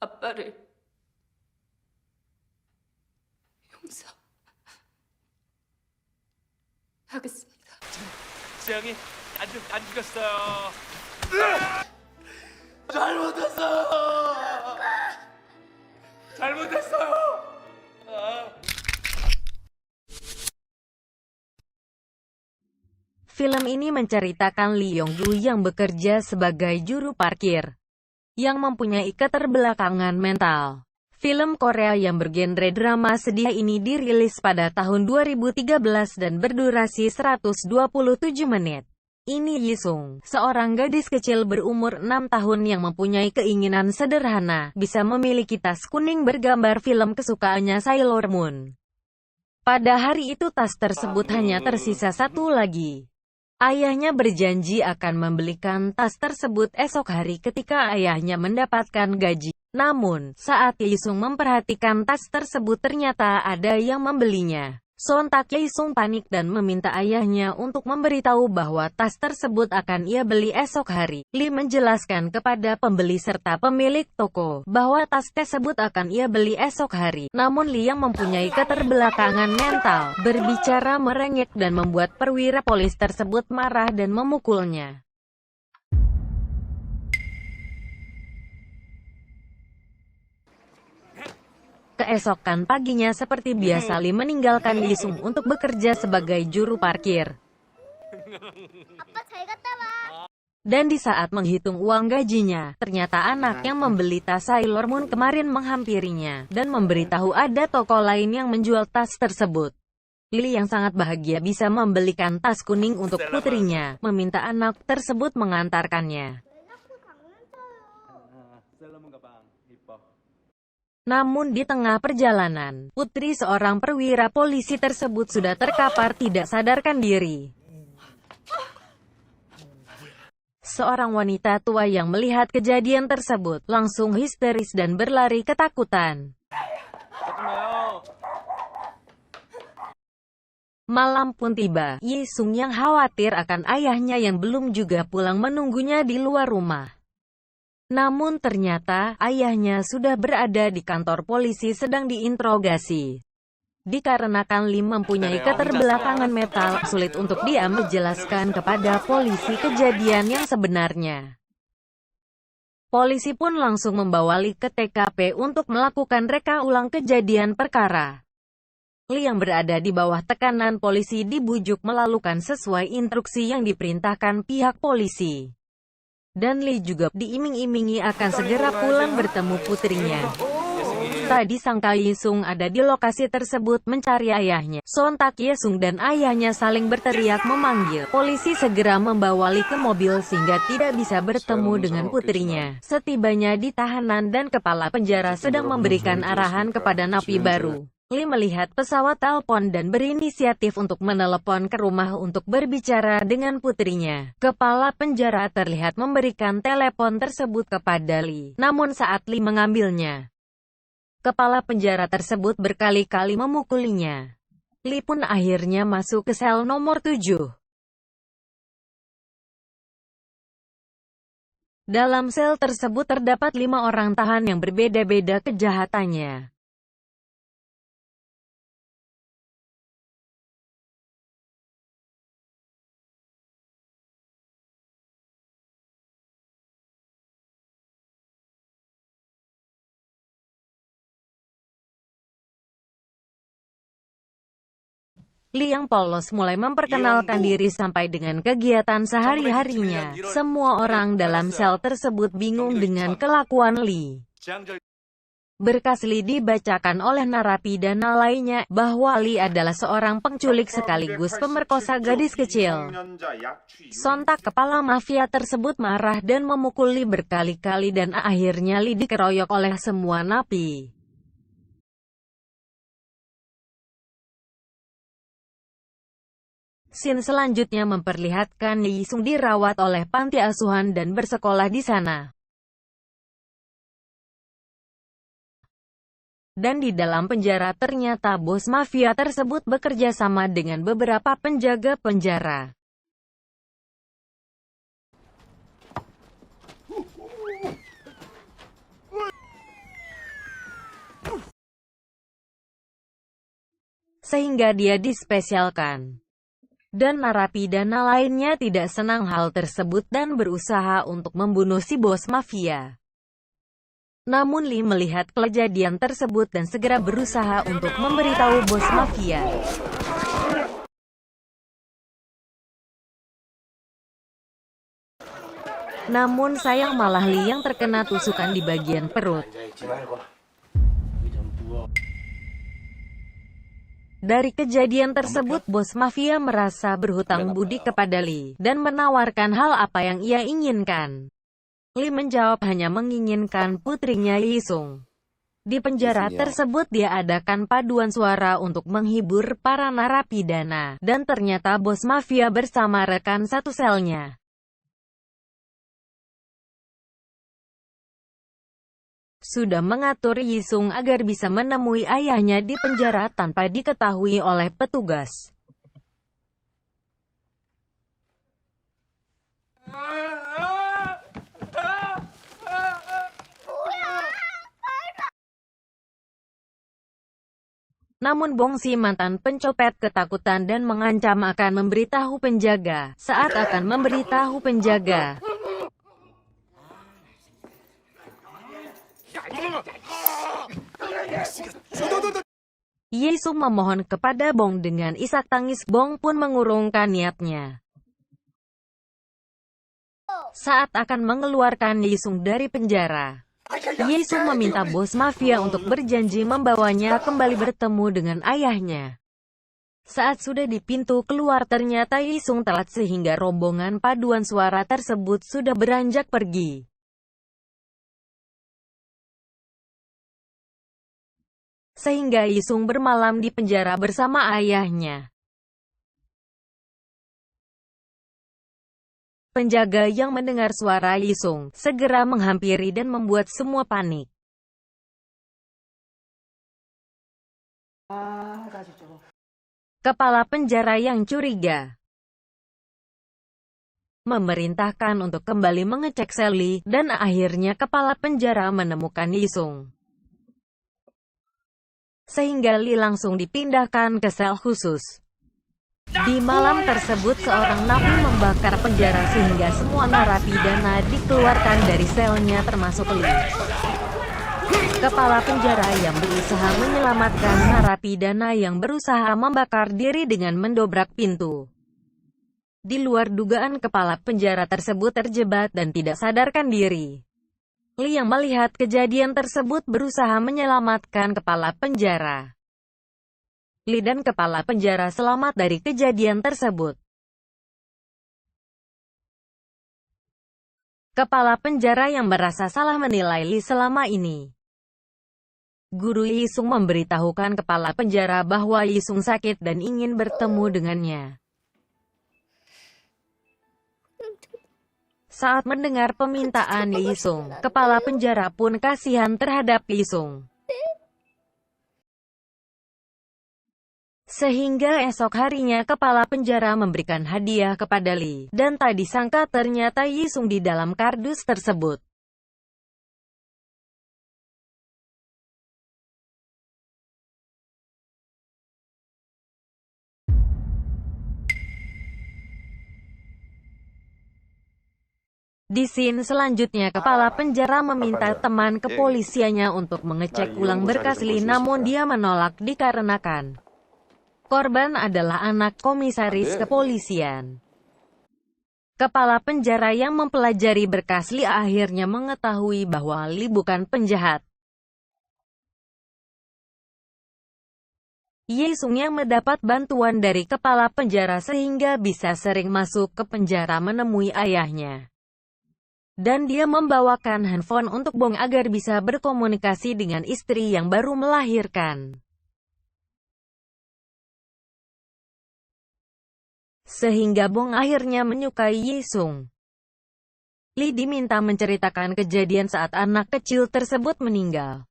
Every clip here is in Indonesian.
아빠를 용서하겠습니다. 지영이 안 죽었어요. 잘못했어요. Film ini menceritakan Lee Yong-gu yang bekerja sebagai juru parkir, yang mempunyai keterbelakangan mental. Film Korea yang bergenre drama sedih ini dirilis pada tahun 2013 dan berdurasi 127 menit. Ini Yi-sung, seorang gadis kecil berumur 6 tahun yang mempunyai keinginan sederhana, bisa memiliki tas kuning bergambar film kesukaannya Sailor Moon. Pada hari itu tas tersebut hanya tersisa satu lagi. Ayahnya berjanji akan membelikan tas tersebut esok hari ketika ayahnya mendapatkan gaji. Namun, saat Yi-sung memperhatikan tas tersebut ternyata ada yang membelinya. Sontak Yi-sung panik dan meminta ayahnya untuk memberitahu bahwa tas tersebut akan ia beli esok hari. Lee menjelaskan kepada pembeli serta pemilik toko bahwa tas tersebut akan ia beli esok hari. Namun Lee yang mempunyai keterbelakangan mental, berbicara merengek dan membuat perwira polis tersebut marah dan memukulnya. Keesokan paginya seperti biasa Lee meninggalkan Yi-sung untuk bekerja sebagai juru parkir. Dan di saat menghitung uang gajinya, ternyata anak yang membeli tas Sailor Moon kemarin menghampirinya, dan memberitahu ada toko lain yang menjual tas tersebut. Lee yang sangat bahagia bisa membelikan tas kuning untuk putrinya, meminta anak tersebut mengantarkannya. Namun di tengah perjalanan, putri seorang perwira polisi tersebut sudah terkapar tidak sadarkan diri. Seorang wanita tua yang melihat kejadian tersebut, langsung histeris dan berlari ketakutan. Malam pun tiba, Yi-sung yang khawatir akan ayahnya yang belum juga pulang menunggunya di luar rumah. Namun ternyata, ayahnya sudah berada di kantor polisi sedang diinterogasi. Dikarenakan Lee mempunyai keterbelakangan mental, sulit untuk dia menjelaskan kepada polisi kejadian yang sebenarnya. Polisi pun langsung membawa Lee ke TKP untuk melakukan reka ulang kejadian perkara. Lee yang berada di bawah tekanan polisi dibujuk melakukan sesuai instruksi yang diperintahkan pihak polisi. Dan Lee juga diiming-imingi akan segera pulang bertemu putrinya. Tak disangka Yi-sung ada di lokasi tersebut mencari ayahnya. Sontak Yi-sung dan ayahnya saling berteriak memanggil. Polisi segera membawa Lee ke mobil sehingga tidak bisa bertemu dengan putrinya. Setibanya di tahanan dan kepala penjara sedang memberikan arahan kepada napi baru. Lee melihat pesawat telepon dan berinisiatif untuk menelepon ke rumah untuk berbicara dengan putrinya. Kepala penjara terlihat memberikan telepon tersebut kepada Lee. Namun saat Lee mengambilnya, kepala penjara tersebut berkali-kali memukulinya. Lee pun akhirnya masuk ke sel nomor 7. Dalam sel tersebut terdapat 5 orang tahan yang berbeda-beda kejahatannya. Lee yang polos mulai memperkenalkan diri sampai dengan kegiatan sehari-harinya. Semua orang dalam sel tersebut bingung dengan kelakuan Lee. Berkas Lee dibacakan oleh narapidana lainnya, bahwa Lee adalah seorang penculik sekaligus pemerkosa gadis kecil. Sontak kepala mafia tersebut marah dan memukul Lee berkali-kali dan akhirnya Lee dikeroyok oleh semua napi. Scene selanjutnya memperlihatkan Yi-sung dirawat oleh panti asuhan dan bersekolah di sana. Dan di dalam penjara ternyata bos mafia tersebut bekerja sama dengan beberapa penjaga penjara. sehingga dia dispesialkan. Dan narapidana lainnya tidak senang hal tersebut dan berusaha untuk membunuh si bos mafia. Namun Lee melihat kejadian tersebut dan segera berusaha untuk memberitahu bos mafia. Namun sayang malah Lee yang terkena tusukan di bagian perut. Dari kejadian tersebut, bos mafia merasa berhutang budi kepada Lee dan menawarkan hal apa yang ia inginkan. Lee menjawab hanya menginginkan putrinya Yisung. Di penjara tersebut dia adakan paduan suara untuk menghibur para narapidana, dan ternyata bos mafia bersama rekan satu selnya sudah mengatur Yisung agar bisa menemui ayahnya di penjara tanpa diketahui oleh petugas. Namun Bongsi mantan pencopet ketakutan dan mengancam akan memberitahu penjaga. Saat akan memberitahu penjaga, Yisung memohon kepada Bong dengan isak tangis. Bong pun mengurungkan niatnya. Saat akan mengeluarkan Yisung dari penjara, Yisung meminta bos mafia untuk berjanji membawanya kembali bertemu dengan ayahnya. Saat sudah di pintu keluar ternyata Yisung telat sehingga rombongan paduan suara tersebut sudah beranjak pergi. Sehingga Yisung bermalam di penjara bersama ayahnya. Penjaga yang mendengar suara Yisung segera menghampiri dan membuat semua panik. Kepala penjara yang curiga memerintahkan untuk kembali mengecek sel Lee, dan akhirnya kepala penjara menemukan Yisung. Sehingga Lee langsung dipindahkan ke sel khusus. Di malam tersebut seorang napi membakar penjara sehingga semua narapidana dikeluarkan dari selnya termasuk Lee. Kepala penjara yang berusaha menyelamatkan narapidana yang berusaha membakar diri dengan mendobrak pintu. Di luar dugaan kepala penjara tersebut terjebak dan tidak sadarkan diri. Lee yang melihat kejadian tersebut berusaha menyelamatkan kepala penjara. Lee dan kepala penjara selamat dari kejadian tersebut. Kepala penjara yang merasa salah menilai Lee selama ini. Guru Yisung memberitahukan kepala penjara bahwa Yisung sakit dan ingin bertemu dengannya. Saat mendengar permintaan Yisung, kepala penjara pun kasihan terhadap Yisung. Sehingga esok harinya kepala penjara memberikan hadiah kepada Lee, dan tak disangka ternyata Yisung di dalam kardus tersebut. Di scene selanjutnya kepala penjara meminta teman kepolisiannya untuk mengecek ulang berkas Lee, namun dia menolak dikarenakan korban adalah anak komisaris kepolisian. Kepala penjara yang mempelajari berkas Lee akhirnya mengetahui bahwa Lee bukan penjahat. Yisung yang mendapat bantuan dari kepala penjara sehingga bisa sering masuk ke penjara menemui ayahnya. Dan dia membawakan handphone untuk Bong agar bisa berkomunikasi dengan istri yang baru melahirkan. Sehingga Bong akhirnya menyukai Yisung. Lee diminta menceritakan kejadian saat anak kecil tersebut meninggal.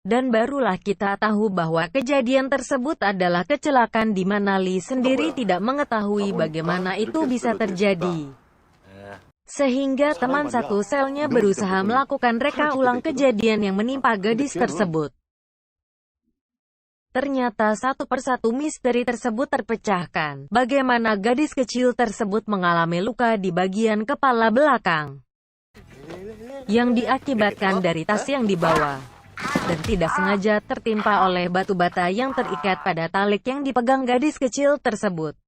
Dan barulah kita tahu bahwa kejadian tersebut adalah kecelakaan di mana Lee sendiri tidak mengetahui bagaimana itu bisa terjadi. Sehingga teman satu selnya berusaha melakukan reka ulang kejadian yang menimpa gadis tersebut. Ternyata satu persatu misteri tersebut terpecahkan. Bagaimana gadis kecil tersebut mengalami luka di bagian kepala belakang yang diakibatkan dari tas yang dibawa, dan tidak sengaja tertimpa oleh batu bata yang terikat pada talik yang dipegang gadis kecil tersebut.